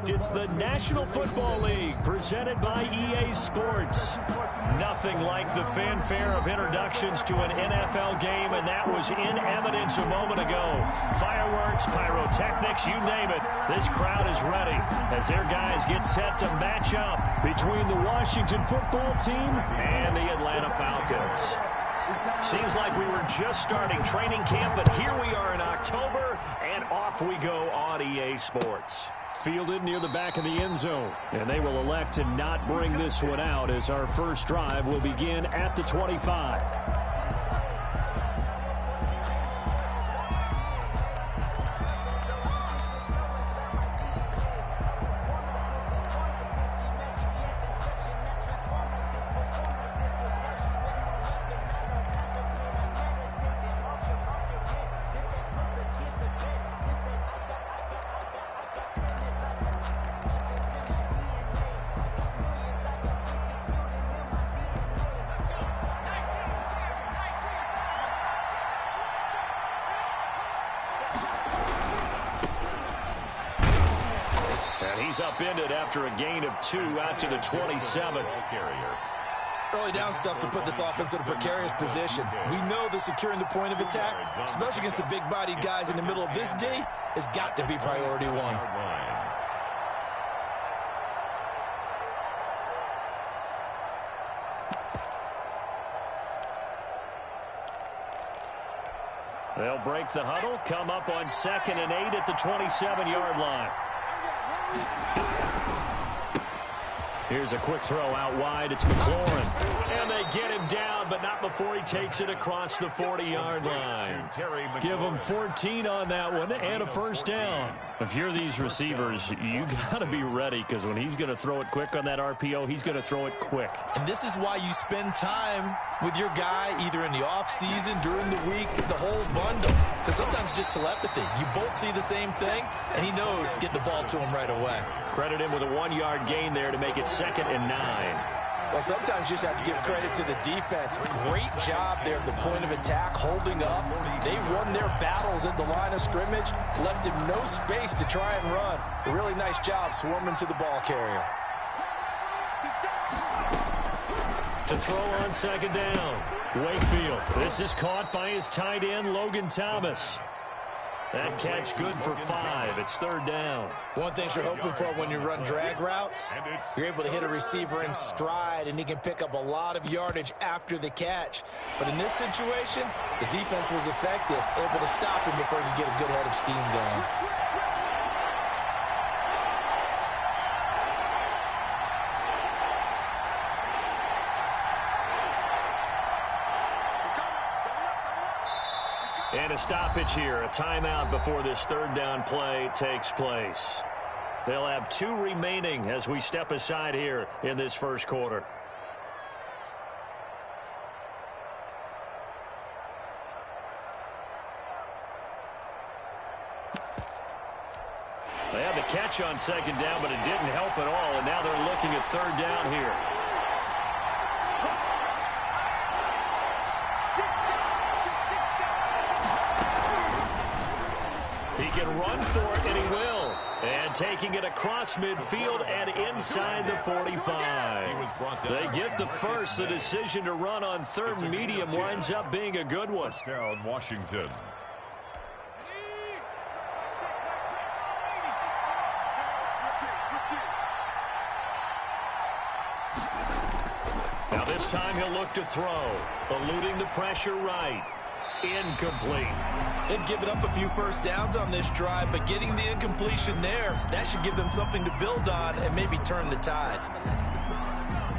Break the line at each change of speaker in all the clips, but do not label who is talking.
It's the National Football League presented by EA Sports. Nothing like the fanfare of introductions to an NFL game, and that was in evidence a moment ago. Fireworks, pyrotechnics, you name it. This crowd is ready as their guys get set to match up between the Washington football team and the Atlanta Falcons. Seems like we were just starting training camp, but here we are in October, and off we go on EA Sports. Fielded near the back of the end zone, and they will elect to not bring this one out as our first drive will begin at the 25. He's upended after a gain of 2 out to the 27.
Early down stuff to put this offense in a precarious position. We know that securing the point of attack, especially against the big-bodied guys in the middle of this D, has got to be priority one.
They'll break the huddle, come up on 2nd and 8 at the 27-yard line. Here's a quick throw out wide. It's McLaurin. And they get him down, but not before he takes it across the 40-yard line. Give him 14 on that one and a first down. If you're these receivers, you got to be ready because when he's going to throw it quick on that RPO, he's going to throw it quick.
And this is why you spend time with your guy either in the offseason, during the week, the whole bundle. Because sometimes it's just telepathy. You both see the same thing, and he knows get the ball to him right away.
Credit him with a 1-yard gain there to make it 2nd and 9.
Well, sometimes you just have to give credit to the defense. Great job there at the point of attack, holding up. They won their battles at the line of scrimmage, left him no space to try and run. A really nice job swarming to the ball carrier.
To throw on 2nd down, Wakefield. This is caught by his tight end, Logan Thomas. That catch good for 5. It's 3rd down.
One thing you're hoping for when you run drag routes, you're able to hit a receiver in stride, and he can pick up a lot of yardage after the catch. But in this situation, the defense was effective, able to stop him before he could get a good head of steam going.
And a stoppage here, a timeout before this 3rd down play takes place. They'll have 2 remaining as we step aside here in this first quarter. They had the catch on 2nd down, but it didn't help at all, and now they're looking at 3rd down here. He can run for it, and he will. And taking it across midfield and inside the 45. They get the first. The decision to run on 3rd and medium winds up being a good one.
Down Washington.
Now this time he'll look to throw. Eluding the pressure right. Incomplete.
They've given up a few first downs on this drive, but getting the incompletion there, that should give them something to build on and maybe turn the tide.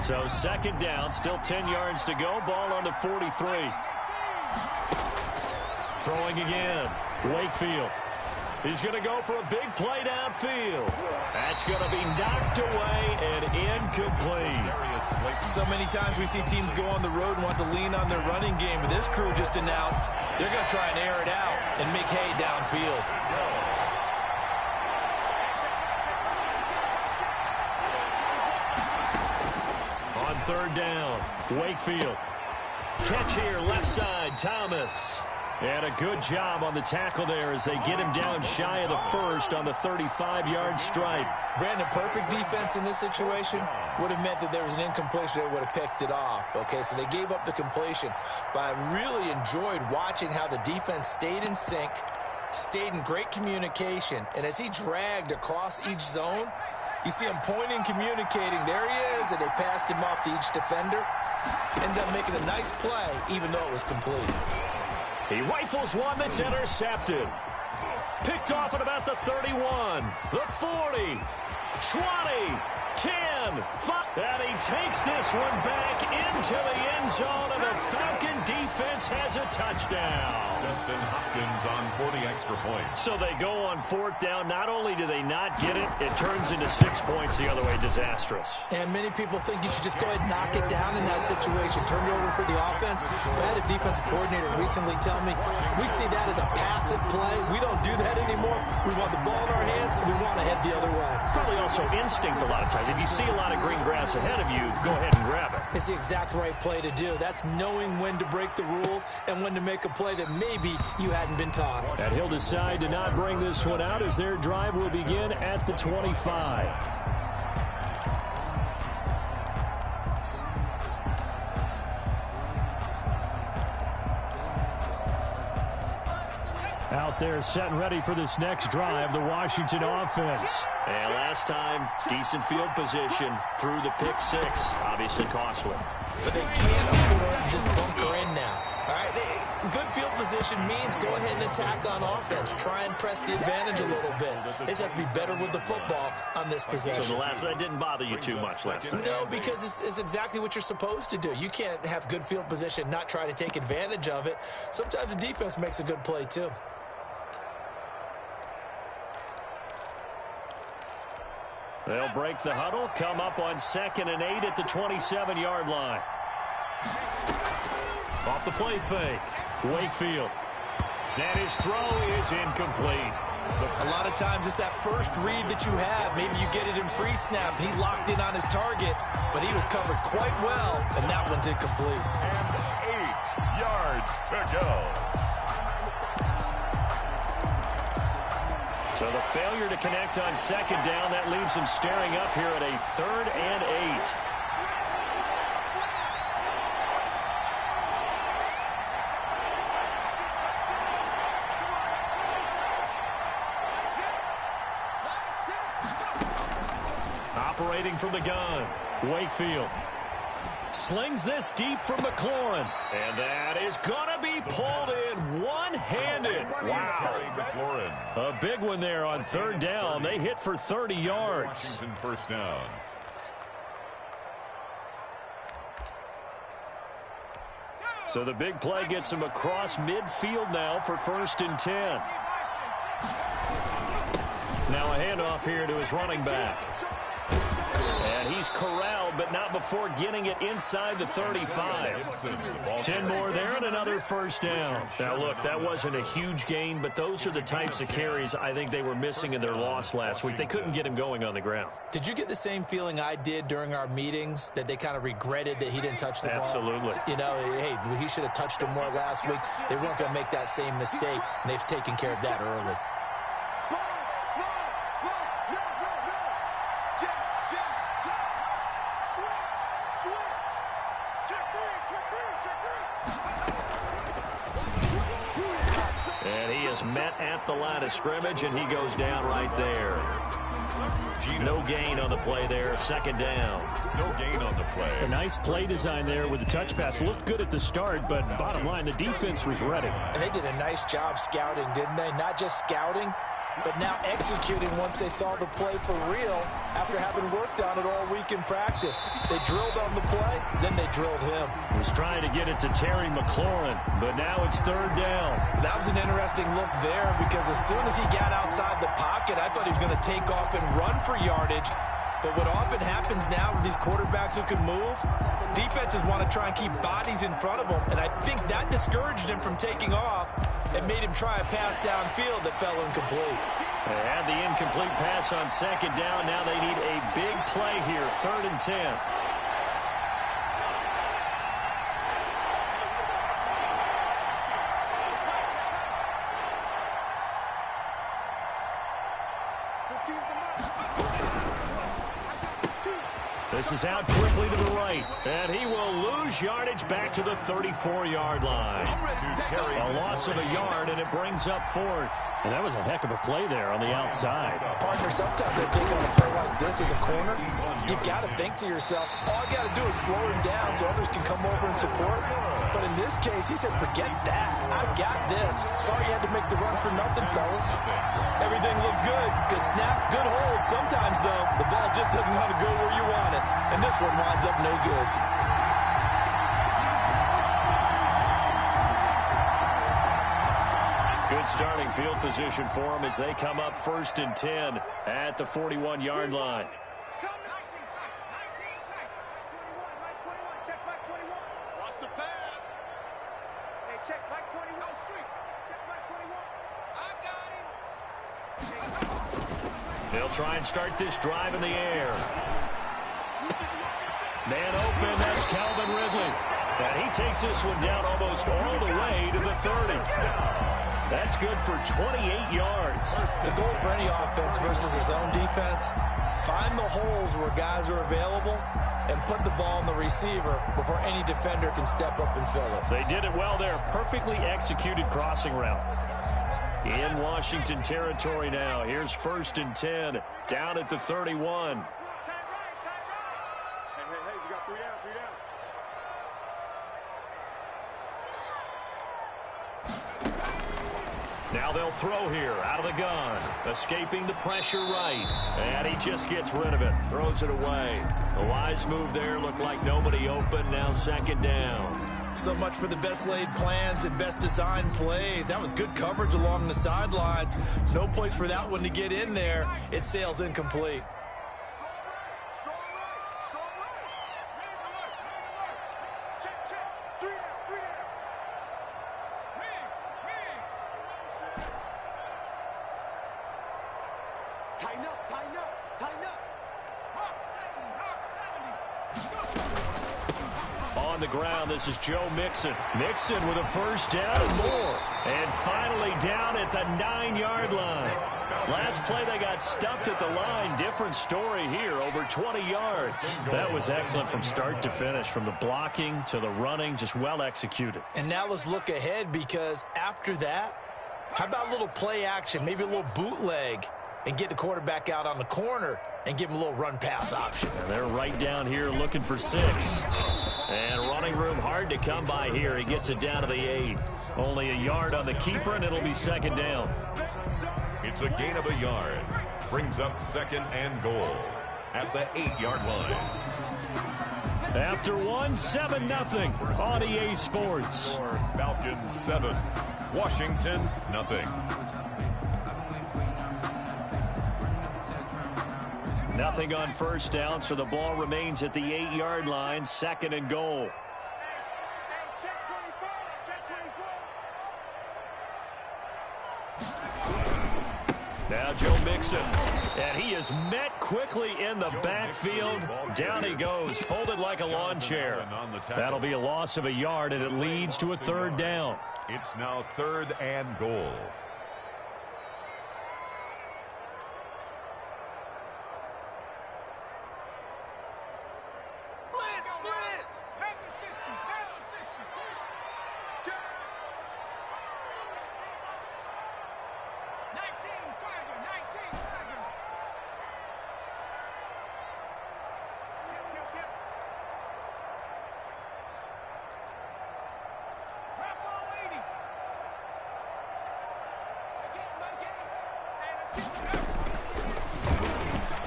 So 2nd down, still 10 yards to go. Ball on the 43. Throwing again. Wakefield. He's going to go for a big play downfield. That's going to be knocked away and incomplete.
So many times we see teams go on the road and want to lean on their running game, but this crew just announced they're going to try and air it out and make hay downfield.
On 3rd down, Wakefield. Catch here, left side, Thomas. And a good job on the tackle there as they get him down shy of the first on the 35-yard stripe.
Brandon, perfect defense in this situation would have meant that there was an incompletion. They would have picked it off. Okay, so they gave up the completion. But I really enjoyed watching how the defense stayed in sync, stayed in great communication. And as he dragged across each zone, you see him pointing, communicating. There he is, and they passed him off to each defender. Ended up making a nice play, even though it was complete.
He rifles one that's intercepted. Picked off at about the 31, the 40, 20, 10, 5. And he takes this one back into the end zone, and the Falcon defense has a touchdown.
Justin Hopkins on for the extra point.
So they go on fourth down. Not only do they not get it, it turns into 6 points the other way. Disastrous.
And many people think you should just go ahead and knock it down in that situation. Turn it over for the offense. But I had a defensive coordinator recently tell me, we see that as a passive play. We don't do that anymore. We want the ball in our hands, and we want to head the other way.
Probably also instinct a lot of times. If you see a lot of green grass ahead of you, go ahead and grab it.
It's the exact right play to do. That's knowing when to break the rules and when to make a play that maybe you hadn't been taught.
And he'll decide to not bring this one out as their drive will begin at the 25. Out there set and ready for this next drive, the Washington offense. And last time, decent field position through the pick six. Obviously costly.
But they can't afford to just bunker in now. All right, good field position means go ahead and attack on offense. Try and press the advantage a little bit. They just have to be better with the football on this possession.
So the last one didn't bother you too much last time?
No, because it's exactly what you're supposed to do. You can't have good field position, not try to take advantage of it. Sometimes the defense makes a good play, too.
They'll break the huddle, come up on 2nd and 8 at the 27-yard line. Off the play fake, Wakefield. And his throw is incomplete.
A lot of times it's that first read that you have. Maybe you get it in pre-snap, and he locked in on his target, but he was covered quite well, and that one's incomplete.
And 8 yards to go.
So the failure to connect on 2nd down, that leaves them staring up here at a 3rd and 8. Operating from the gun, Wakefield. Slings this deep from McLaurin. And that is going to be pulled in one-handed. Wow. A big one there on 3rd down. They hit for 30 yards.
Washington first down.
So the big play gets him across midfield now for 1st and 10. Now a handoff here to his running back. And he's corralled, but not before getting it inside the 35. 10 more there and another 1st down. Now, look, that wasn't a huge gain, but those are the types of carries I think they were missing in their loss last week. They couldn't get him going on the ground.
Did you get the same feeling I did during our meetings, that they kind of regretted that he didn't touch the ball?
Absolutely.
You know, hey, he should have touched him more last week. They weren't going to make that same mistake, and they've taken care of that early.
And he is met at the line of scrimmage, and he goes down right there. No gain on the play there. 2nd down.
No gain on the play.
A nice play design there with the touch pass. Looked good at the start, but bottom line, the defense was ready.
And they did a nice job scouting, didn't they? Not just scouting, but now executing once they saw the play for real after having worked on it all week in practice. They drilled on the play, then they drilled him.
Was trying to get it to Terry McLaurin, but now it's 3rd down.
That was an interesting look there, because as soon as he got outside the pocket, I thought he was going to take off and run for yardage. But what often happens now with these quarterbacks who can move, defenses want to try and keep bodies in front of them, and I think that discouraged him from taking off and made him try a pass downfield that fell incomplete.
They had the incomplete pass on 2nd down. Now they need a big play here, 3rd and 10. This is out quickly to the right, and he will lose yardage back to the 34-yard line. A loss of a yard, and it brings up fourth. And that was a heck of a play there on the outside.
Partner, sometimes I think on a play like this as a corner, you've got to think to yourself, all you got to do is slow him down so others can come over and support. But in this case, he said, forget that. I've got this. Sorry you had to make the run for nothing, fellas. Everything looked good. Good snap, good hold. Sometimes, though, the ball just doesn't want to go where you want it. And this one winds up no good.
Good starting field position for them as they come up 1st and 10 at the 41-yard line. They'll try and start this drive in the air. Man open, that's Calvin Ridley. And he takes this one down almost all the way to the 30. That's good for 28 yards.
The goal for any offense versus his own defense, find the holes where guys are available and put the ball on the receiver before any defender can step up and fill it.
They did it well there. Perfectly executed crossing route. In Washington territory now. Here's 1st and 10 down at the 31. Now they'll throw here out of the gun. Escaping the pressure right. And he just gets rid of it. Throws it away. A wise move there. Looked like nobody open. Now 2nd down.
So much for the best laid plans and best designed plays. That was good coverage along the sidelines. No place for that one to get in there. It sails incomplete.
On the ground, this is Joe Mixon. Mixon with a 1st down and more. And finally down at the 9-yard line. Last play they got stuffed at the line. Different story here, over 20 yards. That was excellent from start to finish, from the blocking to the running, just well executed.
And now let's look ahead, because after that, how about a little play action, maybe a little bootleg, and get the quarterback out on the corner and give him a little run-pass option.
And they're right down here looking for 6. And running room hard to come by here. He gets it down to the 8. Only a yard on the keeper, and it'll be 2nd down.
It's a gain of a yard. Brings up 2nd and goal at the 8-yard line.
After 7-0 on EA Sports.
Falcons 7, Washington nothing.
Nothing on 1st down, so the ball remains at the 8-yard line, 2nd and goal. Now Joe Mixon, and he is met quickly in the backfield. Down he goes, folded like a lawn chair. That'll be a loss of a yard, and it leads to a 3rd down.
It's now 3rd and goal.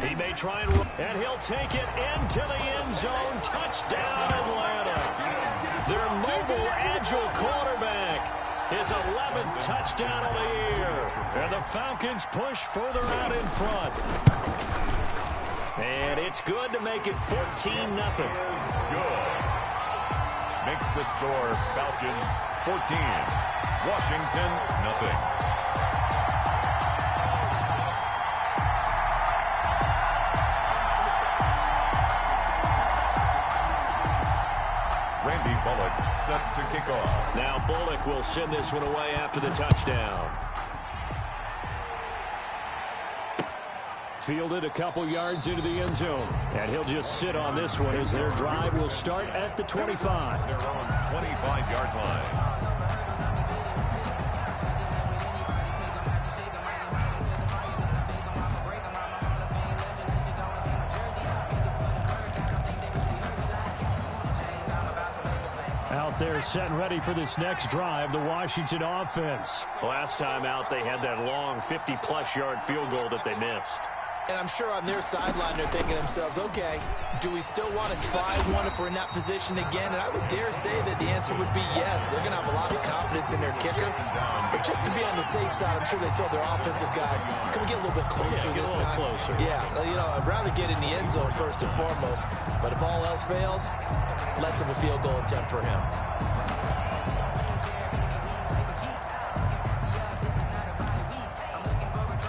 He may try and he'll take it into the end zone. Touchdown, Atlanta. Their mobile, agile quarterback. His 11th touchdown of the year. And the Falcons push further out in front. And it's good to make it 14-0.
Good. Makes the score Falcons 14, Washington nothing. Randy Bullock set to kick off.
Now Bullock will send this one away after the touchdown. Fielded a couple yards into the end zone. And he'll just sit on this one as their drive will start at the 25.
Their own 25-yard line.
Out there set and ready for this next drive, the Washington offense.
Last time out, they had that long 50-plus yard field goal that they missed.
And I'm sure on their sideline they're thinking to themselves, okay, do we still want to try one if we're in that position again? And I would dare say that the answer would be yes. They're going to have a lot of confidence in their kicker. But just to be on the safe side, I'm sure they told their offensive guys, can we get a little bit closer this time?
Closer.
Yeah, you know, I'd rather get in the end zone first and foremost. But if all else fails, less of a field goal attempt for him.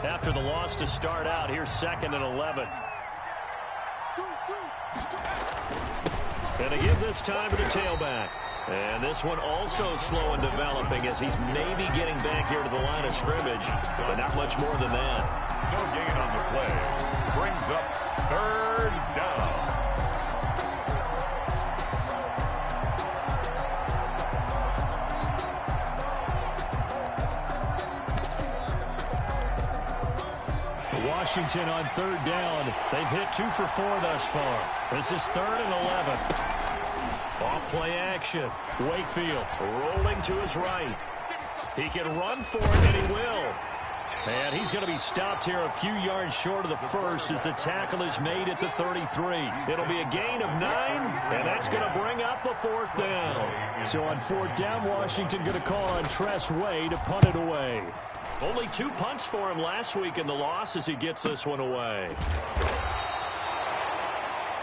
After the loss to start out, here's 2nd and 11. And they give this time to the tailback. And this one also slow in developing as he's maybe getting back here to the line of scrimmage, but not much more than that.
No gain on the play. Brings up 3rd down.
Washington on 3rd down. They've hit 2 for 4 thus far. This is 3rd and 11. Off play action. Wakefield rolling to his right. He can run for it, and he will. And he's going to be stopped here a few yards short of the first as the tackle is made at the 33. It'll be a gain of 9, and that's going to bring up a 4th down. So on 4th down, Washington going to call on Tress Way to punt it away. Only 2 punts for him last week in the loss as he gets this one away.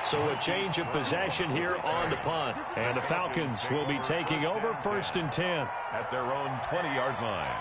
So a change of possession here on the punt. And the Falcons will be taking over 1st and 10.
At their own 20-yard line.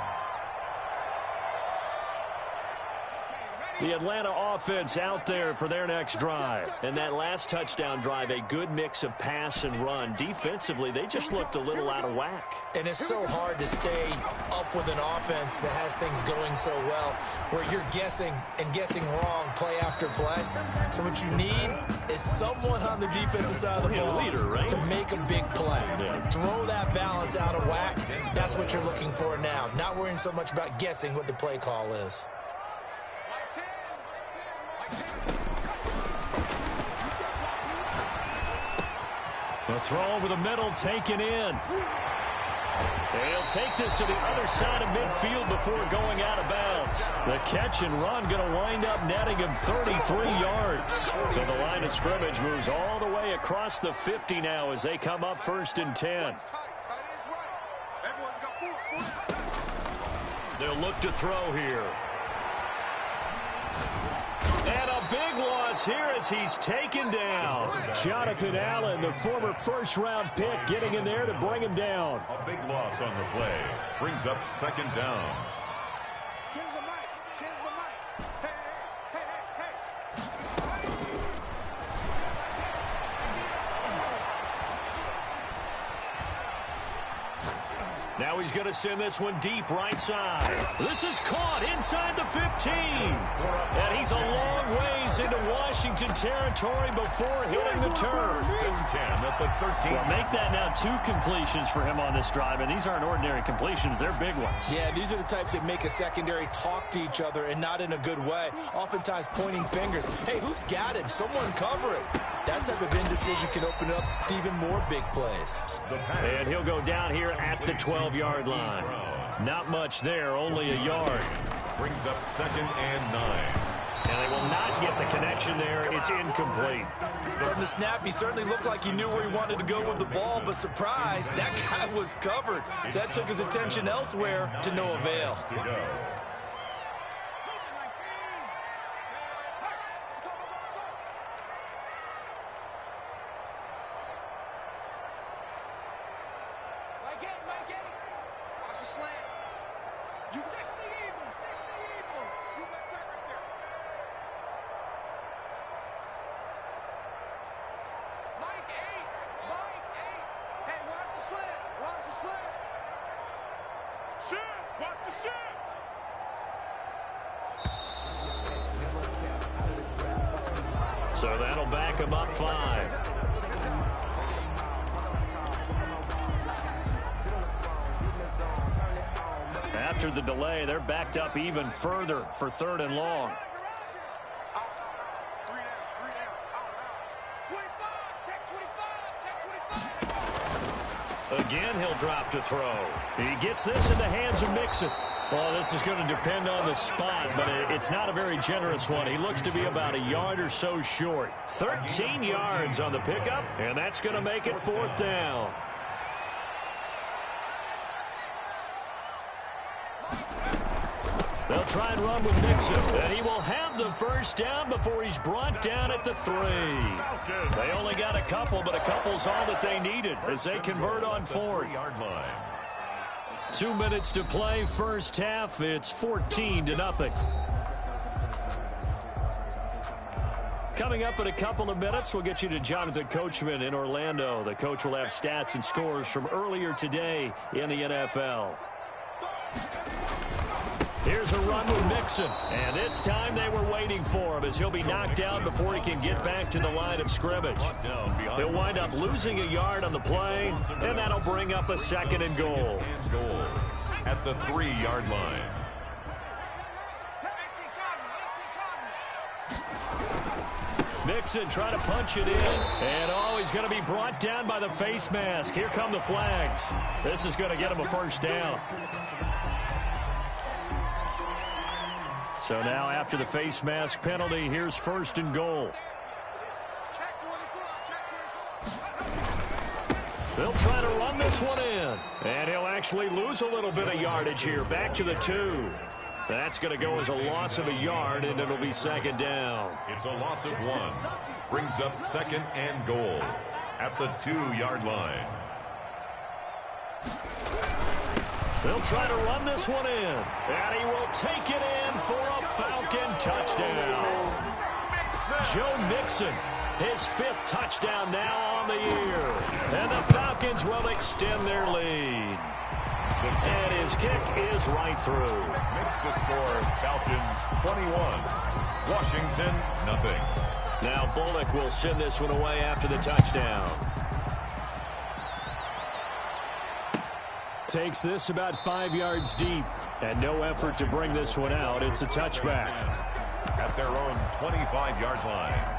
The Atlanta offense out there for their next drive. And that last touchdown drive, a good mix of pass and run. Defensively, they just looked a little out of whack.
And it's so hard to stay up with an offense that has things going so well, where you're guessing and guessing wrong play after play. So what you need is someone on the defensive side of the ball
leader, right?
to make a big play.
Yeah.
Throw that balance out of whack. That's what you're looking for now. Not worrying so much about guessing what the play call is.
The throw over the middle taken in. And he'll take this to the other side of midfield before going out of bounds. The catch and run going to wind up netting him 33 yards. So the line of scrimmage moves all the way across the 50 now as they come up 1st and 10. They'll look to throw here. And a big loss here as he's taken down. Jonathan Allen, the former first-round pick, getting in there to bring him down.
A big loss on the play. Brings up 2nd down.
Now he's going to send this one deep right side. This is caught inside the 15. And he's a long ways into Washington territory before hitting the turf.
10 at the 13.
Well, make that now 2 completions for him on this drive, and these aren't ordinary completions. They're big ones.
Yeah, these are the types that make a secondary talk to each other and not in a good way. Oftentimes pointing fingers. Hey, who's got him? Someone cover it. That type of indecision can open up to even more big plays.
And he'll go down here at the 12-yard line. Not much there, only a yard.
Brings up 2nd and 9.
And they will not get the connection there. It's incomplete.
From the snap, he certainly looked like he knew where he wanted to go with the ball, but surprise, that guy was covered. So that took his attention elsewhere to no avail.
To go.
So that'll back him up 5. After the delay, they're backed up even further for 3rd and long. Again, he'll drop to throw. He gets this in the hands of Mixon. Well, this is going to depend on the spot, but it's not a very generous one. He looks to be about a yard or so short. 13 yards on the pickup, and that's going to make it 4th down. They'll try and run with Mixon, and he will have the 1st down before he's brought down at the 3. They only got a couple, but a couple's all that they needed as they convert on 4th. 2 minutes to play, first half. It's 14-0. Coming up in a couple of minutes, we'll get you to Jonathan Coachman in Orlando. The coach will have stats and scores from earlier today in the NFL. Here's a run with Mixon, and this time they were waiting for him as he'll be knocked down before he can get back to the line of scrimmage. He'll wind up losing a yard on the play, and that'll bring up a 2nd and goal.
At the 3-yard line.
Mixon trying to punch it in, and he's going to be brought down by the face mask. Here come the flags. This is going to get him a 1st down. So now after the face mask penalty, here's 1st and goal. They'll try to run this one in, and he'll actually lose a little bit of yardage here. Back to the 2. That's going to go as a loss of a yard, and it'll be 2nd down.
It's a loss of 1. Brings up 2nd and goal at the 2-yard line.
They'll try to run this one in, and he will take it in for a Falcon touchdown. Joe Mixon, his 5th touchdown now on the year. And the Falcons will extend their lead. And his kick is right through.
Makes the score Falcons 21, Washington nothing.
Now Bullock will send this one away after the touchdown. Takes this about 5 yards deep, and no effort to bring this one out. It's a touchback.
At their own 25-yard line.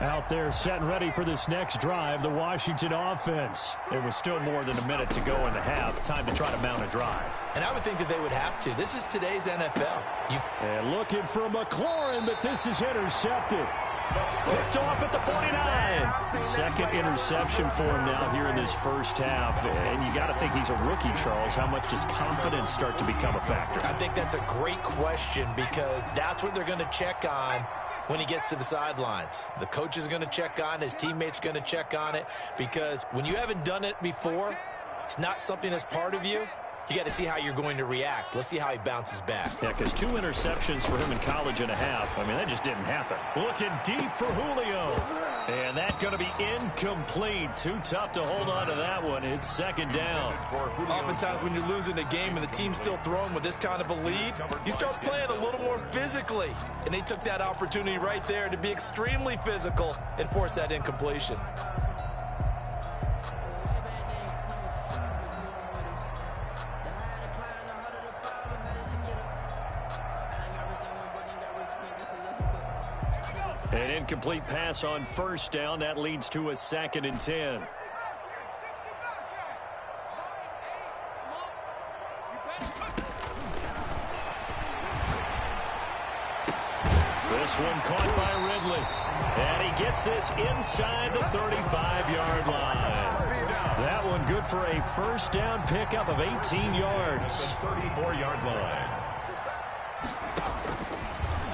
Out there set and ready for this next drive, the Washington offense. It was still more than a minute to go in the half. Time to try to mount a drive.
And I would think that they would have to. This is today's NFL.
And looking for McLaurin, but this is intercepted. Picked off at the 49. 2nd interception for him now here in this first half. And you got to think he's a rookie, Charles. How much does confidence start to become a factor?
I think that's a great question because that's what they're going to check on when he gets to the sidelines. The coach is going to check on, his teammates going to check on it, because when you haven't done it before, it's not something that's part of you. You got to see how you're going to react. Let's see how he bounces back.
Yeah, because 2 interceptions for him in college and a half. I mean, that just didn't happen. Looking deep for Julio. And that's going to be incomplete. Too tough to hold on to that one. It's 2nd down.
Oftentimes when you're losing a game and the team's still throwing with this kind of a lead, you start playing a little more physically. And they took that opportunity right there to be extremely physical and force that incompletion.
An incomplete pass on 1st down. That leads to a 2nd and 10. This one caught by Ridley. And he gets this inside the 35-yard line. That one good for a 1st down pickup of 18 yards.
34-yard line.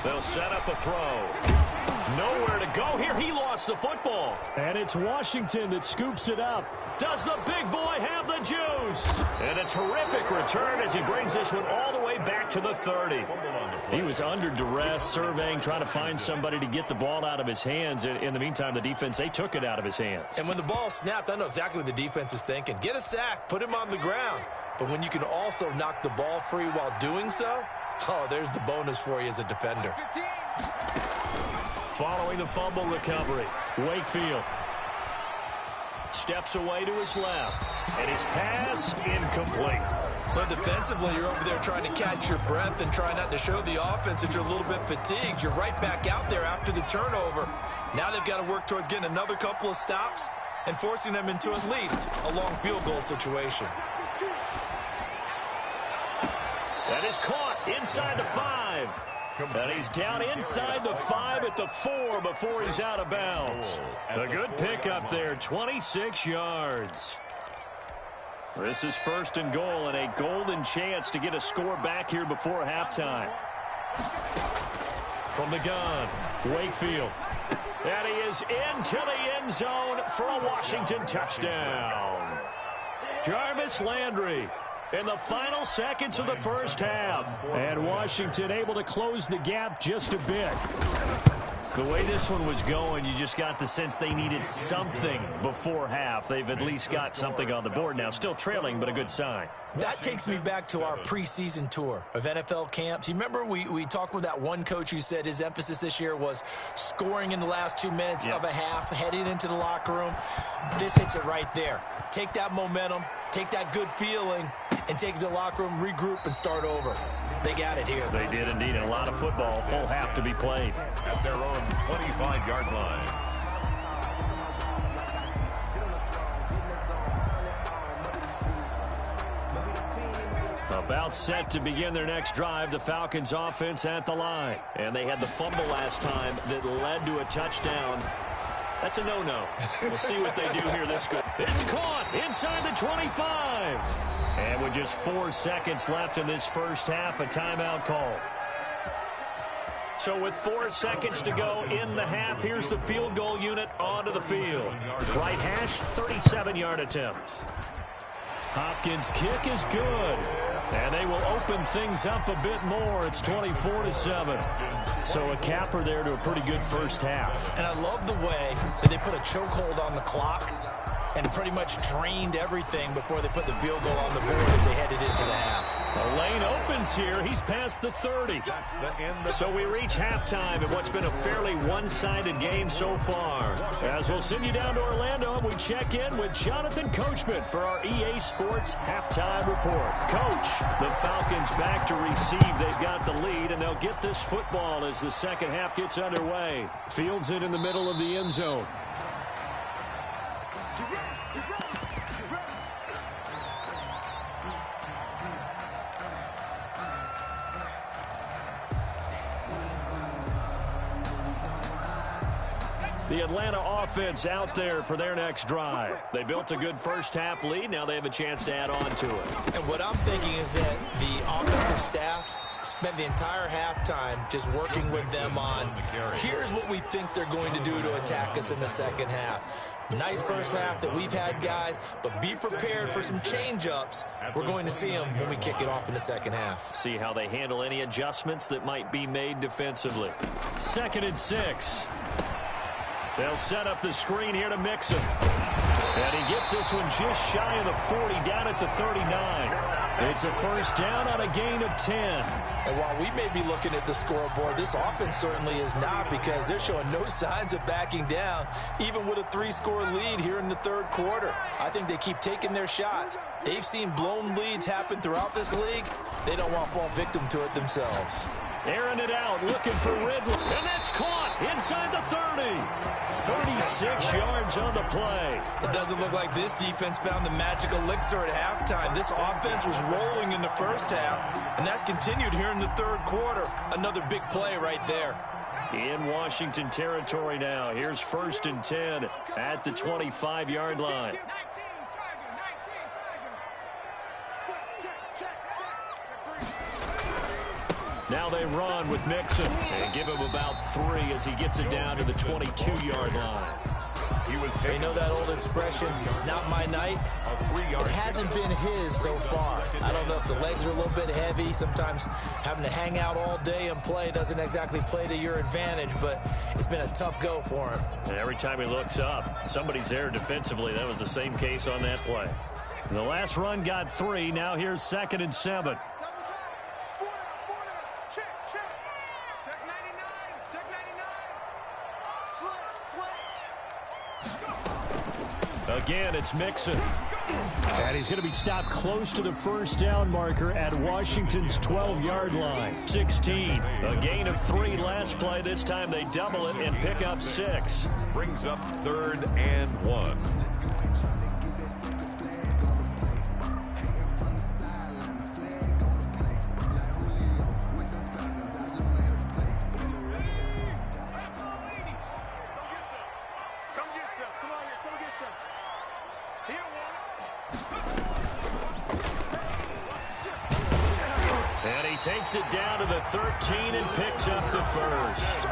They'll set up a throw. Nowhere to go here. He lost the football. And it's Washington that scoops it up. Does the big boy have the juice? And a terrific return as he brings this one all the way back to the 30. He was under duress, surveying, trying to find somebody to get the ball out of his hands. In the meantime, the defense, they took it out of his hands.
And when the ball snapped, I know exactly what the defense is thinking. Get a sack, put him on the ground. But when you can also knock the ball free while doing so, oh, there's the bonus for you as a defender.
Following the fumble recovery, Wakefield steps away to his left, and his pass incomplete.
But defensively, you're over there trying to catch your breath and try not to show the offense that you're a little bit fatigued. You're right back out there after the turnover. Now they've got to work towards getting another couple of stops and forcing them into at least a long field goal situation.
That is caught inside the 5. And he's down inside the 5 at the 4 before he's out of bounds. A good pickup there, 26 yards. This is 1st and goal and a golden chance to get a score back here before halftime. From the gun, Wakefield. And he is into the end zone for a Washington touchdown. Jarvis Landry in the final seconds of the first half. And Washington able to close the gap just a bit. The way this one was going, you just got the sense they needed something before half. They've at least got something on the board now. Still trailing, but a good sign.
That takes me back to our preseason tour of NFL camps. You remember we talked with that one coach who said his emphasis this year was scoring in the last 2 minutes of a half, heading into the locker room. This hits it right there. Take that momentum, take that good feeling, and take it to the locker room, regroup, and start over. They got it here.
They did indeed, and a lot of football, full half to be played.
At their own 25-yard line.
About set to begin their next drive, the Falcons offense at the line. And they had the fumble last time that led to a touchdown. That's a no-no. We'll see what they do here this good. It's caught inside the 25. And with just 4 seconds left in this first half, a timeout call. So with 4 seconds to go in the half, here's the field goal unit onto the field. Right hash, 37-yard attempt. Hopkins' kick is good. And they will open things up a bit more. It's 24-7. So a capper there to a pretty good first half.
And I love the way that they put a chokehold on the clock and pretty much drained everything before they put the field goal on the board as they headed into the half.
The lane opens here. He's past the 30. So we reach halftime in what's been a fairly one-sided game so far. As we'll send you down to Orlando, we check in with Jonathan Coachman for our EA Sports Halftime Report. Coach, the Falcons back to receive. They've got the lead, and they'll get this football as the second half gets underway. Fields it in the middle of the end zone. The Atlanta offense out there for their next drive. They built a good first half lead. Now they have a chance to add on to it.
And what I'm thinking is that the offensive staff spent the entire halftime just working with them on, here's what we think they're going to do to attack us in the second half. Nice first half that we've had, guys, but be prepared for some change-ups. We're going to see them when we kick it off in the second half.
See how they handle any adjustments that might be made defensively. 2nd and 6. They'll set up the screen here to Mixon. And he gets this one just shy of the 40, down at the 39. It's a first down on a gain of 10.
And while we may be looking at the scoreboard, this offense certainly is not, because they're showing no signs of backing down, even with a 3-score lead here in the third quarter. I think they keep taking their shots. They've seen blown leads happen throughout this league. They don't want to fall victim to it themselves.
Airing it out, looking for Ridley. And that's caught inside the 30. 36 yards on the play.
It doesn't look like this defense found the magic elixir at halftime. This offense was rolling in the first half, and that's continued here in the third quarter. Another big play right there.
In Washington territory now. Here's 1st and 10 at the 25-yard line. Now they run with Mixon and give him about 3 as he gets it down to the 22-yard line.
He was
You know that old expression, it's not my night? It hasn't been his so far. I don't know if the legs are a little bit heavy. Sometimes having to hang out all day and play doesn't exactly play to your advantage, but it's been a tough go for him.
And every time he looks up, somebody's there defensively. That was the same case on that play. The last run got 3. Now here's 2nd and 7. Again, it's Mixon. And he's going to be stopped close to the first down marker at Washington's 12-yard line. 16. A gain of 3 last play. This time they double it and pick up 6.
Brings up 3rd and 1.
Takes it down to the 13 and picks up the first.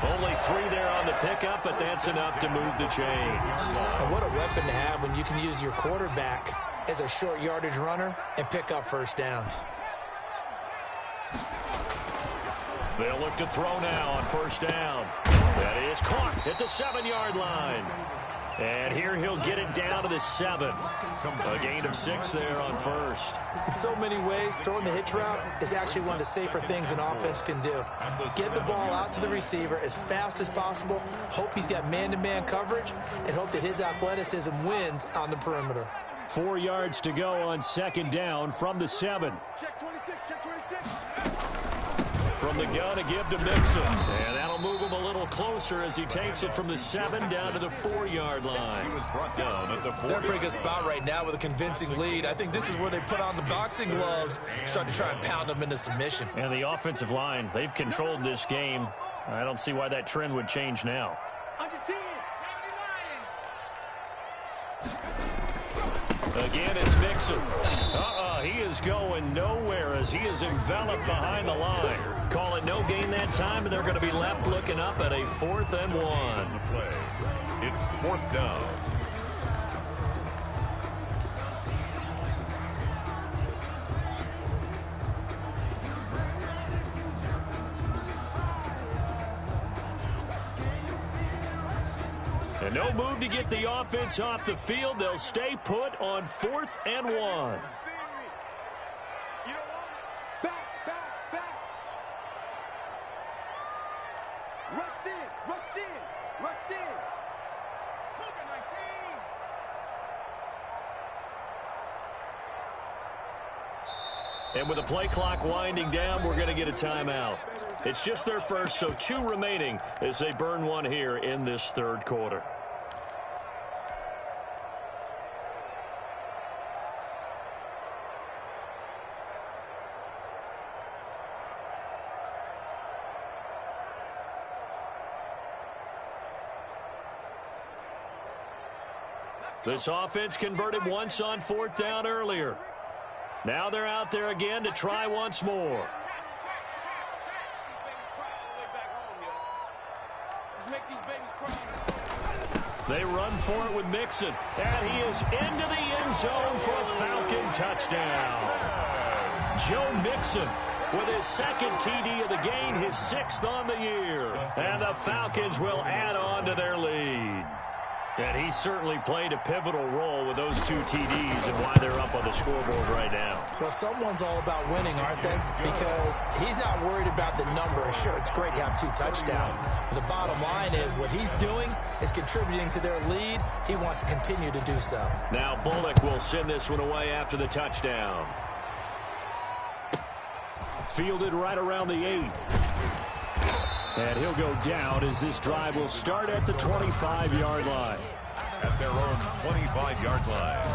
Only 3 there on the pickup, but that's enough to move the chains.
And what a weapon to have when you can use your quarterback as a short yardage runner and pick up first downs.
They'll look to throw now on first down. That is caught at the 7-yard line. And here he'll get it down to the 7. A gain of 6 there on first.
In so many ways, throwing the hitch route is actually one of the safer things an offense can do. Get the ball out to the receiver as fast as possible, hope he's got man-to-man coverage, and hope that his athleticism wins on the perimeter.
4 yards to go on 2nd down from the 7.
Check 26, check 26.
From the gun, a give to Mixon. And that'll move him a little closer as he takes it from the 7 down to the 4-yard line.
He was brought down at the 4.
They're in a pretty good spot right now with a convincing lead. I think this is where they put on the boxing gloves, start to try and pound them into submission.
And the offensive line, they've controlled this game. I don't see why that trend would change now.
110, 79.
Again, it's Mixon. He is going nowhere as he is enveloped behind the line. Call it no gain that time, and they're going to be left looking up at a 4th and 1.
The play. It's 4th down.
And no move to get the offense off the field. They'll stay put on 4th and 1. And with the play clock winding down, we're going to get a timeout. It's just their first, so 2 remaining as they burn 1 here in this 3rd quarter. This offense converted once on 4th down earlier. Now they're out there again to try once more. They run for it with Mixon. And he is into the end zone for a Falcon touchdown. Joe Mixon with his 2nd TD of the game, his 6th on the year. And the Falcons will add on to their lead. And he certainly played a pivotal role with those 2 TDs and why they're up on the scoreboard right now.
Well, someone's all about winning, aren't they? Because he's not worried about the number. Sure, it's great to have 2 touchdowns. But the bottom line is what he's doing is contributing to their lead. He wants to continue to do so.
Now Bullock will send this one away after the touchdown. Fielded right around the 8. And he'll go down as this drive will start at the 25-yard line.
At their own 25-yard line.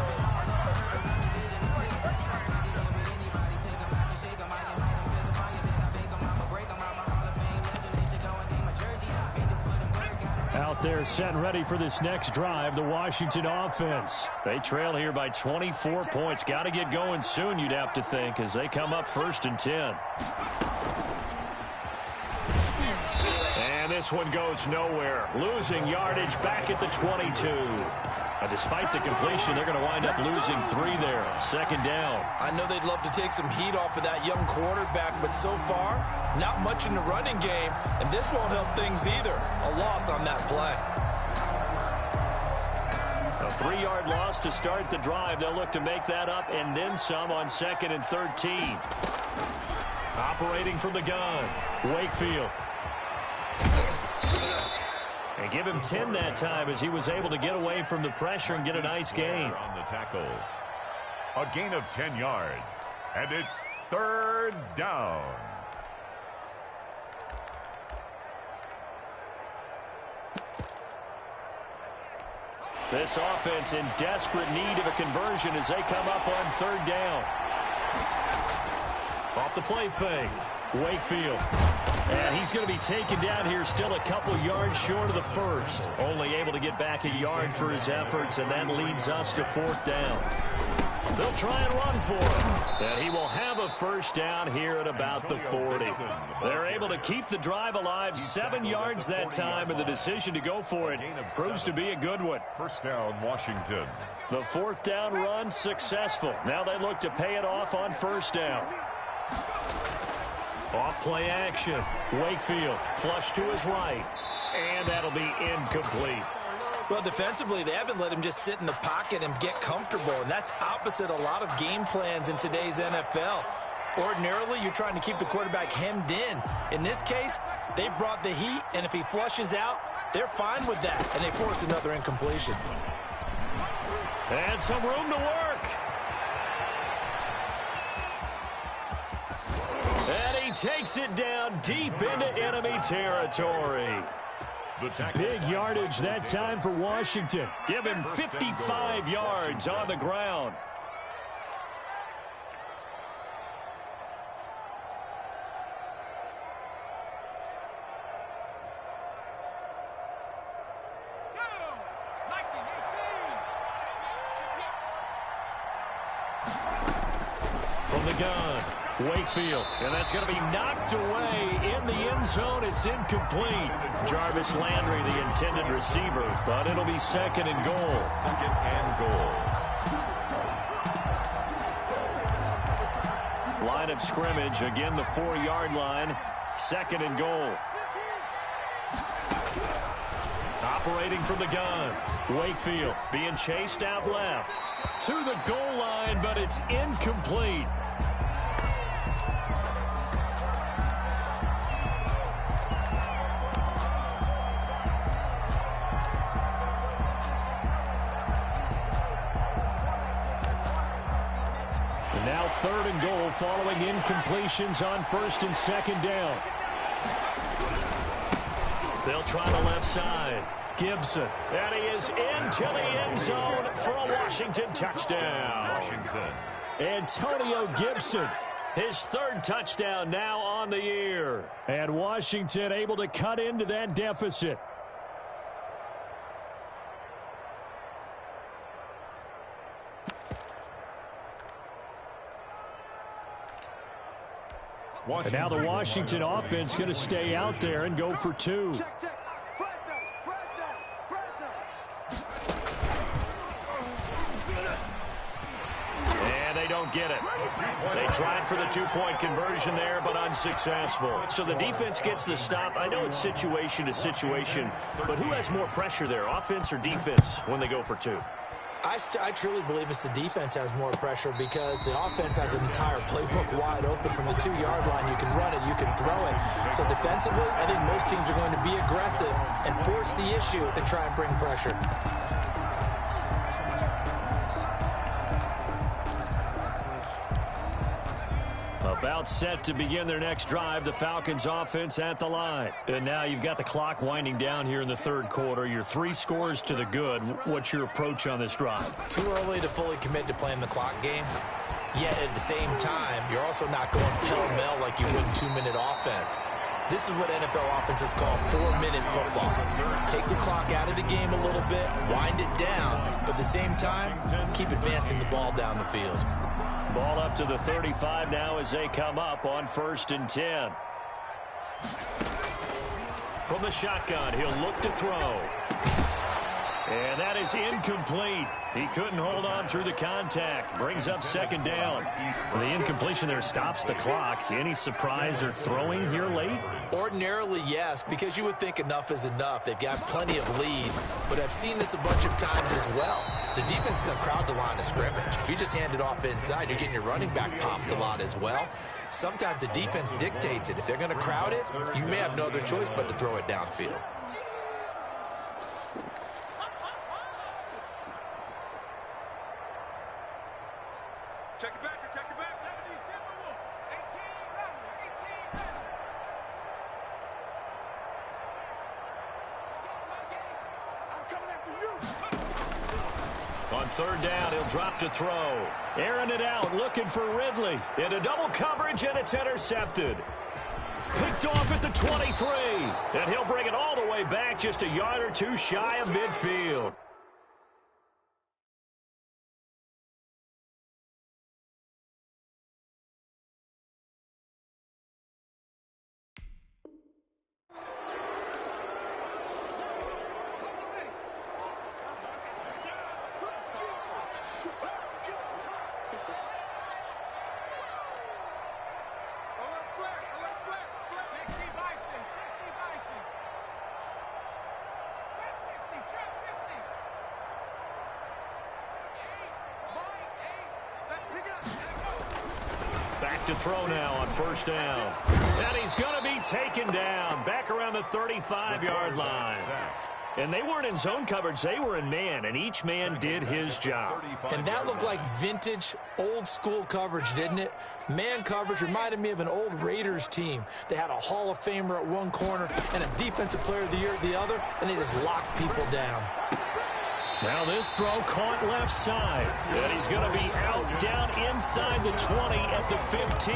Out there set and ready for this next drive, the Washington offense. They trail here by 24 points. Got to get going soon, you'd have to think, as they come up 1st and 10. this one goes nowhere. Losing yardage back at the 22. Despite the completion, they're going to wind up losing 3 there. Second down.
I know they'd love to take some heat off of that young quarterback, but so far, not much in the running game, and this won't help things either. A loss on that play.
A 3-yard loss to start the drive. They'll look to make that up and then some on 2nd and 13. Operating from the gun, Wakefield. And give him 10 that time as he was able to get away from the pressure and get a nice gain.
On the tackle. A gain of 10 yards. And it's 3rd down.
This offense in desperate need of a conversion as they come up on 3rd down. Off the play fake, Wakefield. And he's going to be taken down here still a couple yards short of the first. Only able to get back a yard for his efforts, and that leads us to 4th down. They'll try and run for him. And he will have a 1st down here at about the 40. They're able to keep the drive alive, 7 yards that time, and the decision to go for it proves to be a good one.
1st down, Washington.
The 4th down run successful. Now they look to pay it off on 1st down. Off play action. Wakefield flush to his right. And that'll be incomplete.
Well, defensively, they haven't let him just sit in the pocket and get comfortable, and that's opposite a lot of game plans in today's NFL. Ordinarily, you're trying to keep the quarterback hemmed in. In this case, they brought the heat, and if he flushes out, they're fine with that, and they force another incompletion.
And some room to work. And he takes it down deep into enemy territory. Big yardage that time for Washington. Give him 55 yards on the ground. From the gun, Wakefield, and that's going to be knocked away in the end zone. It's incomplete. Jarvis Landry, the intended receiver, but it'll be 2nd and goal.
2nd and goal.
Line of scrimmage, again the 4-yard line. 2nd and goal. Operating from the gun, Wakefield being chased out left. To the goal line, but it's incomplete. And now 3rd and goal following incompletions on 1st and 2nd down. They'll try the left side. Gibson. And he is into the end zone for a Washington touchdown.
Washington.
Antonio Gibson. His 3rd touchdown now on the year. And Washington able to cut into that deficit. And now the Washington offense going to stay out there and go for 2. And they don't get it. They tried for the 2-point conversion there, but unsuccessful. So the defense gets the stop. I know it's situation to situation, but who has more pressure there, offense or defense, when they go for 2?
I truly believe it's the defense has more pressure because the offense has an entire playbook wide open from the 2-yard line. You can run it, you can throw it. So defensively, I think most teams are going to be aggressive and force the issue and try and bring pressure.
About set to begin their next drive. The Falcons offense at the line. And now you've got the clock winding down here in the 3rd quarter. You're 3 scores to the good. What's your approach on this drive?
Too early to fully commit to playing the clock game. Yet at the same time, you're also not going pell-mell like you would in 2-minute offense. This is what NFL offenses call 4-minute football. Take the clock out of the game a little bit, wind it down, but at the same time, keep advancing the ball down the field.
Ball up to the 35 now as they come up on 1st and 10.
From the shotgun, he'll look to throw. And that is incomplete. He couldn't hold on through the contact. Brings up second down. Well, the incompletion there stops the clock. Any surprise they're throwing here late?
Ordinarily, yes, because you would think enough is enough. They've got plenty of lead, but I've seen this a bunch of times as well. The defense can crowd the line of scrimmage. If you just hand it off inside, you're getting your running back popped a lot as well. Sometimes the defense dictates it. If they're going to crowd it, you may have no other choice but to throw it downfield.
Check it back, check it back. 18, 18. I'm coming after you.
On third down, he'll drop to throw. Airing it out, looking for Ridley. Into double coverage, and it's intercepted. Picked off at the 23. And he'll bring it all the way back just a yard or two shy of midfield. Back to throw now on first down. And he's going to be taken down back around the 35-yard line. And they weren't in zone coverage. They were in man, and each man did his job.
And that looked like vintage, old-school coverage, didn't it? Man coverage reminded me of an old Raiders team. They had a Hall of Famer at one corner and a Defensive Player of the Year at the other, and they just locked people down.
Now this throw caught left side. And he's going to be out down inside the 20 at the 15.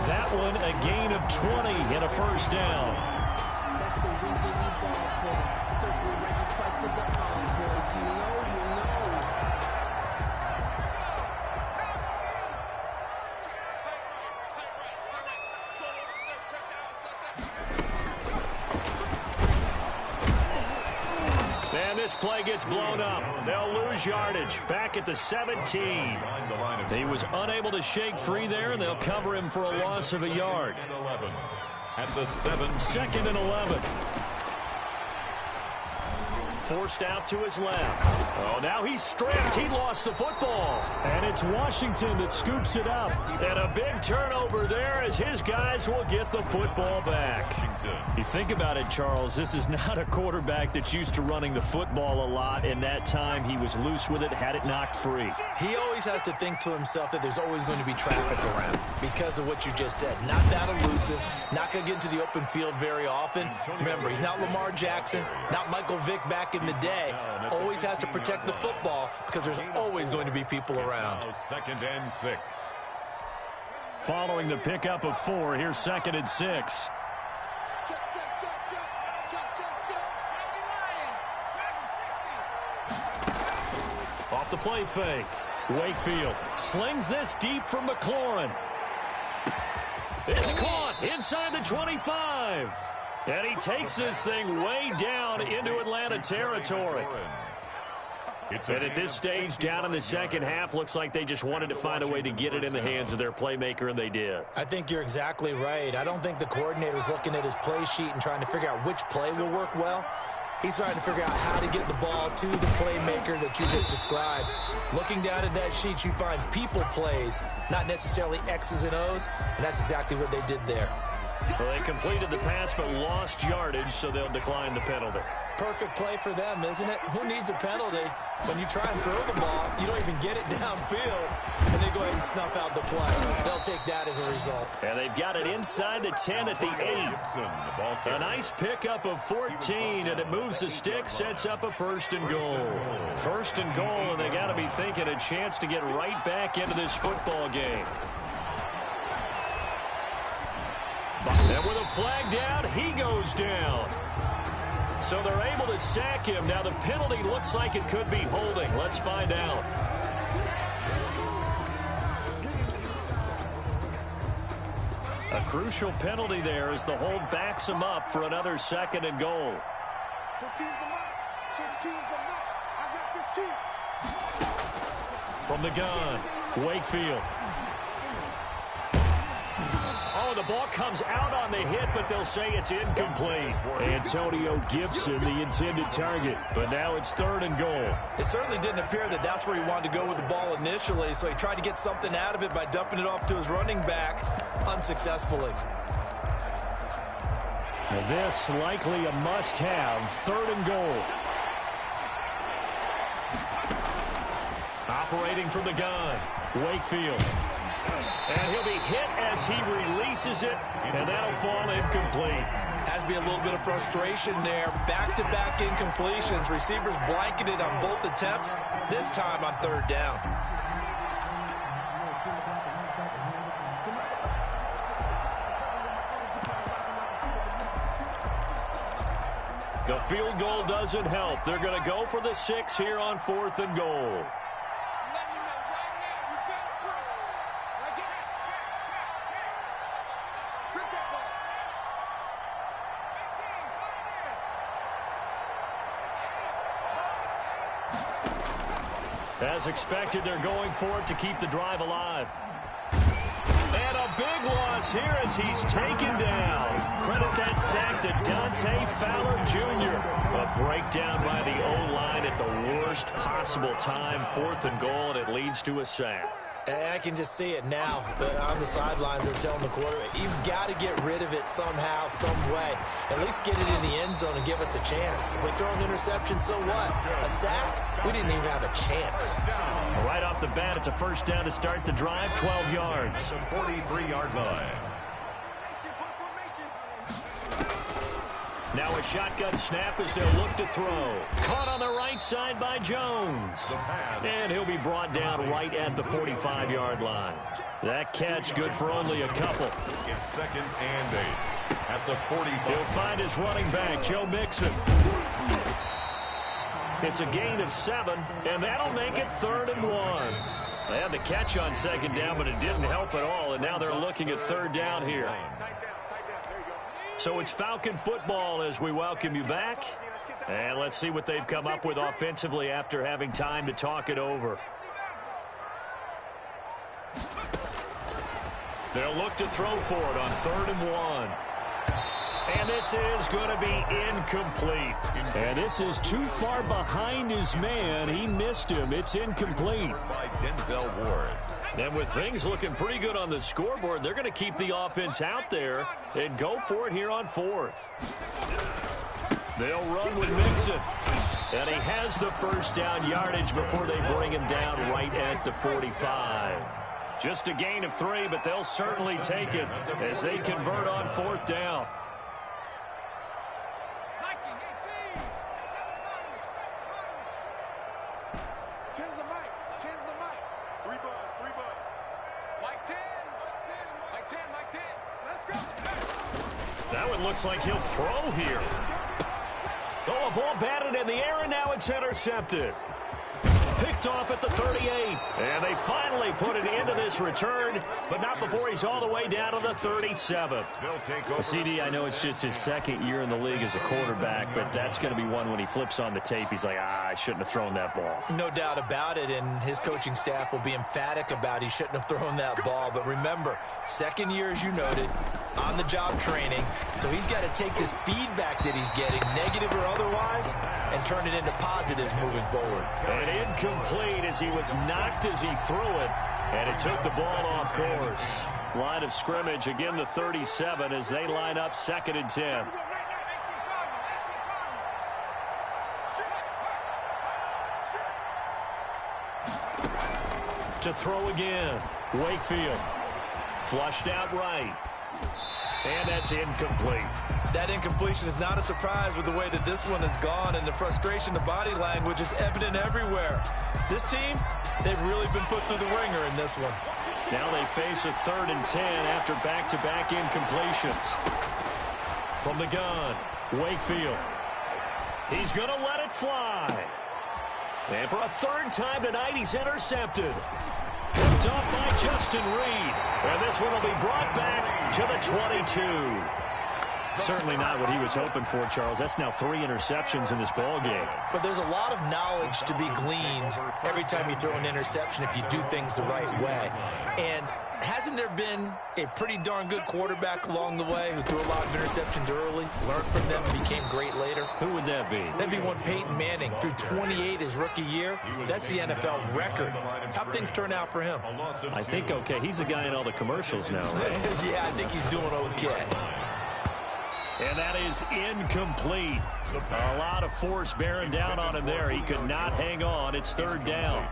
That one a gain of 20 and a first down.
That's the reason we dance for. Circle right and trust for the encore. You know.
And this play gets blown up. They'll lose yardage back at the 17. He was unable to shake free there, and they'll cover him for a loss of a yard.
At the 7.
2nd and 11. Forced out to his left. Oh, now he's stripped. He lost the football. And it's Washington that scoops it up. And a big turnover there as his guys will get the football back. You think about it, Charles, this is not a quarterback that's used to running the football a lot. In that time, he was loose with it, had it knocked free.
He always has to think to himself that there's always going to be traffic around because of what you just said. Not that elusive, not going to get into the open field very often. Remember, he's not Lamar Jackson, not Michael Vick back in the day. Always has to protect the football because there's always going to be people around.
2nd and 6.
Following the pickup of 4, here's 2nd and 6. Off the play fake. Wakefield slings this deep from McLaurin. It's caught inside the 25. And he takes this thing way down into Atlanta territory. And at this stage, down in the second half, looks like they just wanted to find a way to get it in the hands of their playmaker, and they did.
I think you're exactly right. I don't think the coordinator's looking at his play sheet and trying to figure out which play will work well. He's trying to figure out how to get the ball to the playmaker that you just described. Looking down at that sheet, you find people plays, not necessarily X's and O's, and that's exactly what they did there.
Well, they completed the pass but lost yardage, so they'll decline the penalty.
Perfect play for them, isn't it? Who needs a penalty? When you try and throw the ball, you don't even get it downfield, and they go ahead and snuff out the play. They'll take that as a result.
And they've got it inside the 10 at the 8. A nice pickup of 14, and it moves the stick, sets up a 1st and goal. 1st and goal, and they got to be thinking a chance to get right back into this football game. And with a flag down, he goes down. So they're able to sack him. Now the penalty looks like it could be holding. Let's find out. A crucial penalty there as the hold backs him up for another 2nd and goal.
15's the mark. 15's the mark. I got 15.
From the gun, Wakefield. Oh, the ball comes out on the hit, but they'll say it's incomplete. Antonio Gibson, the intended target, but now it's 3rd and goal.
It certainly didn't appear that that's where he wanted to go with the ball initially, so he tried to get something out of it by dumping it off to his running back unsuccessfully.
Now this likely a must-have, 3rd and goal. Operating from the gun, Wakefield. And he'll be hit as he releases it, and that'll fall incomplete.
Has to be a little bit of frustration there. Back-to-back incompletions. Receivers blanketed on both attempts, this time on 3rd down.
The field goal doesn't help. They're going to go for the 6 here on 4th and goal. As expected, they're going for it to keep the drive alive. And a big loss here as he's taken down. Credit that sack to Dante Fowler Jr. A breakdown by the O-line at the worst possible time. 4th and goal, and it leads to a sack.
And I can just see it now. On the sidelines, they're telling the quarterback, you've got to get rid of it somehow, some way. At least get it in the end zone and give us a chance. If we throw an interception, so what? A sack? We didn't even have a chance.
Right off the bat, it's a 1st down to start the drive, 12 yards.
The 43-yard line.
Now a shotgun snap as they'll look to throw. Caught on the right side by Jones. And he'll be brought down right at the 45-yard line. That catch good for only a couple.
It's 2nd and 8 at the 45.
He'll find his running back, Joe Mixon. It's a gain of 7, and that'll make it 3rd and 1. They had the catch on 2nd down, but it didn't help at all, and now they're looking at 3rd down here. So it's Falcon football as we welcome you back. And let's see what they've come up with offensively after having time to talk it over. They'll look to throw for it on 3rd and 1. And this is going to be incomplete. And this is too far behind his man. He missed him. It's incomplete.
By Denzel Ward.
And with things looking pretty good on the scoreboard, they're going to keep the offense out there and go for it here on 4th. They'll run with Mixon. And he has the 1st down yardage before they bring him down right at the 45. Just a gain of 3, but they'll certainly take it as they convert on 4th down. That one looks like he'll throw here. Oh, a ball batted in the air, and now it's intercepted. Picked off at the 38. And they finally put it into this return, but not before he's all the way down to the 37. CD, I know it's just his 2nd year in the league as a quarterback, but that's going to be one when he flips on the tape. He's like, I shouldn't have thrown that ball.
No doubt about it, and his coaching staff will be emphatic about he shouldn't have thrown that ball. But remember, 2nd year, as you noted, on-the-job training, so he's got to take this feedback that he's getting, negative or otherwise, and turn it into positives moving forward.
And incomplete as he was knocked as he threw it, and it took the ball off course. Line of scrimmage, again the 37 as they line up 2nd and 10. To throw again, Wakefield. Flushed out right. And that's incomplete.
That incompletion is not a surprise with the way that this one has gone, and the frustration, the body language is evident everywhere. This team, they've really been put through the ringer in this one.
Now they face a 3rd and 10 after back-to-back incompletions. From the gun, Wakefield. He's going to let it fly. And for a third time tonight, he's intercepted. Picked off by Justin Reed. And this one will be brought back to the 22. Certainly not what he was hoping for, Charles. That's now 3 interceptions in this ball game.
But there's a lot of knowledge to be gleaned every time you throw an interception if you do things the right way. And hasn't there been a pretty darn good quarterback along the way who threw a lot of interceptions early, learned from them, and became great later?
Who would that be?
That'd be one Peyton Manning threw 28 his rookie year. That's the NFL record. How'd things turn out for him?
I think okay. He's a guy in all the commercials now, right?
Yeah, I think he's doing okay.
And that is incomplete. A lot of force bearing down on him there. He could not hang on. It's third down.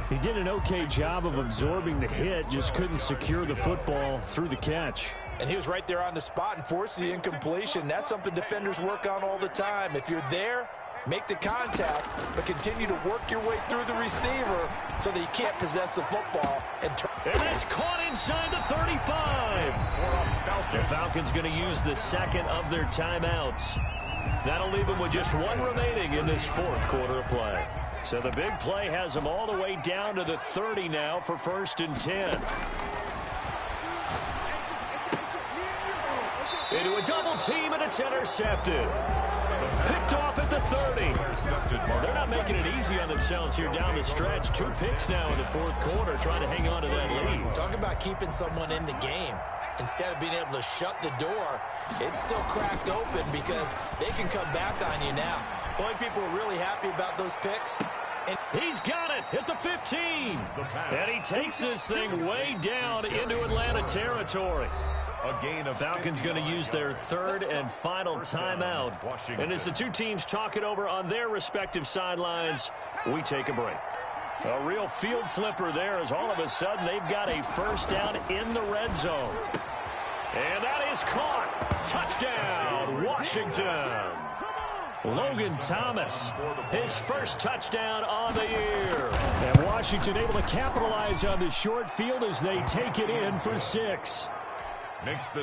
He did an okay job of absorbing the hit, just couldn't secure the football through the catch.
And he was right there on the spot and forced the incompletion. That's something defenders work on all the time. If you're there, make the contact, but continue to work your way through the receiver so that he can't possess the football. And
that's caught inside the 35. The Falcons going to use the second of their timeouts. That'll leave them with just 1 remaining in this fourth quarter of play. So the big play has them all the way down to the 30 now for 1st and 10. Into a double team, and it's intercepted. Picked off at the 30. They're not making it easy on themselves here down the stretch. 2 picks now in the fourth quarter, trying to hang on to that lead.
Talk about keeping someone in the game. Instead of being able to shut the door, it's still cracked open because they can come back on you now. The only people who are really happy about those picks. And
he's got it at the 15. And he takes this thing way down into Atlanta territory. Falcons going to use their third and final timeout. And as the two teams talk it over on their respective sidelines, we take a break. A real field flipper there as all of a sudden they've got a first down in the red zone. And that is caught. Touchdown, Washington. Logan Thomas, his first touchdown on the year. And Washington able to capitalize on the short field as they take it in for 6.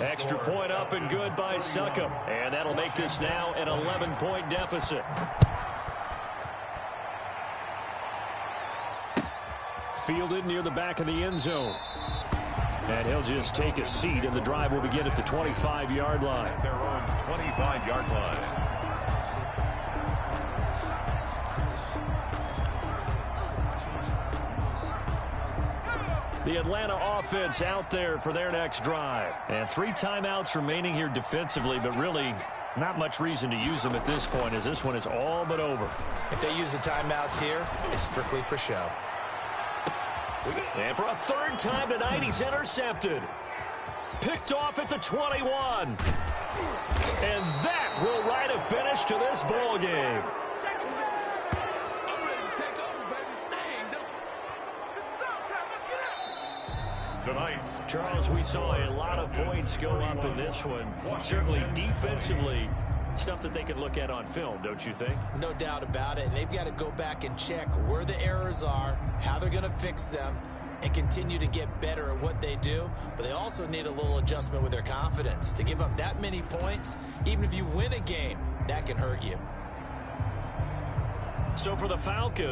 Extra point up and good by Succop. And that'll make this now an 11-point deficit. Fielded near the back of the end zone. And he'll just take a seat, and the drive will begin at the 25-yard line.
Their own 25-yard line.
The Atlanta offense out there for their next drive. And 3 timeouts remaining here defensively, but really not much reason to use them at this point as this one is all but over.
If they use the timeouts here, it's strictly for show.
And for a third time tonight, he's intercepted. Picked off at the 21. And that will write a finish to this ball game.
Tonight's
Charles, we saw a lot of points go up in this one. Certainly defensively, stuff that they can look at on film, don't you think?
No doubt about it. And they've got to go back and check where the errors are, how they're going to fix them, and continue to get better at what they do. But they also need a little adjustment with their confidence. To give up that many points, even if you win a game, that can hurt you.
So for the Falcons,